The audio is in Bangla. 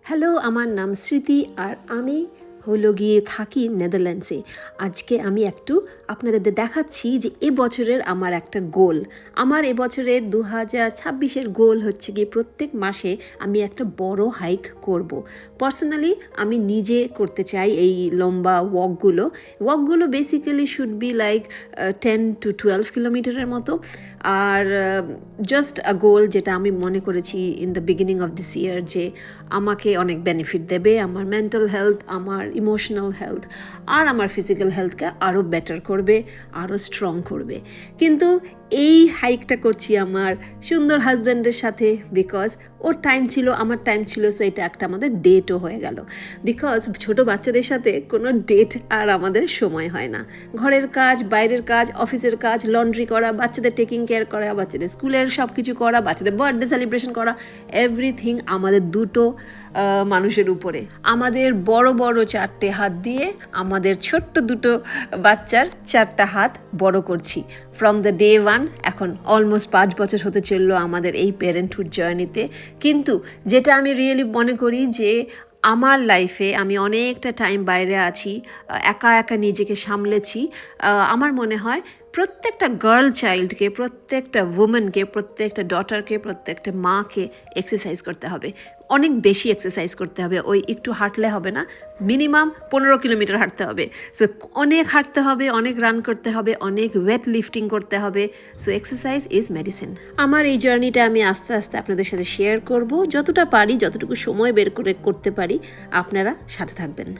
হ্যালো, আমার নাম স্মৃতি আর আমি হলো গিয়ে থাকি নেদারল্যান্ডসে। আজকে আমি একটু আপনাদের দেখাচ্ছি যে এবছরের আমার একটা গোল। আমার এবছরের 2026-এর গোল হচ্ছে গিয়ে প্রত্যেক মাসে আমি একটা বড় হাইক করব। পার্সোনালি আমি নিজে করতে চাই এই লম্বা ওয়াকগুলো basically should be like 10 to 12 কিলোমিটারের মতো। আর জাস্ট আ গোল যেটা আমি মনে করেছি in the beginning of this ইয়ার যে আমাকে অনেক বেনিফিট দেবে আমার মেন্টাল হেলথ, আমার ইমোশনাল হেলথ আর আমার ফিজিক্যাল হেলথকে আরও বেটার করবে, আরও স্ট্রং করবে। কিন্তু এই হাইকটা করছি আমার সুন্দর হাজব্যান্ডের সাথে, বিকজ ওর টাইম ছিল, আমার টাইম ছিল, সো এটা একটা আমাদের ডেটও হয়ে গেল। বিকজ ছোট বাচ্চাদের সাথে কোনো ডেট আর আমাদের সময় হয় না। ঘরের কাজ, বাইরের কাজ, অফিসের কাজ, লন্ড্রি করা, বাচ্চাদের টেকিং কেয়ার করা, বাচ্চাদের স্কুলের সব কিছু করা, বাচ্চাদের বার্থডে সেলিব্রেশন করা, এভরিথিং আমাদের দুটো মানুষের উপরে। আমাদের বড় বড় 4টে হাত দিয়ে আমাদের ছোট্ট দুটো বাচ্চার 4টা হাত বড় করছি ফ্রম দ্য ডে ওয়ান। এখন অলমোস্ট 5 বছর হতে চললো আমাদের এই প্যারেন্টহুড জার্নিতে। কিন্তু যেটা আমি রিয়েলি মনে করি যে আমার লাইফে আমি অনেকটা টাইম বাইরে আছি, একা একা নিজেকে সামলেছি। আমার মনে হয় প্রত্যেকটা গার্ল চাইল্ডকে, প্রত্যেকটা উমেনকে, প্রত্যেকটা ডটারকে, প্রত্যেকটা মাকে এক্সারসাইজ করতে হবে, অনেক বেশি এক্সারসাইজ করতে হবে। ওই একটু হাঁটলে হবে না, মিনিমাম 15 কিলোমিটার হাঁটতে হবে। সো অনেক হাঁটতে হবে, অনেক রান করতে হবে, অনেক ওয়েট লিফটিং করতে হবে। So exercise is medicine. আমার এই জার্নিটা আমি আস্তে আস্তে আপনাদের সাথে শেয়ার করব, যতটা পারি, যতটুকু সময় বের করে করতে পারি। আপনারা সাথে থাকবেন।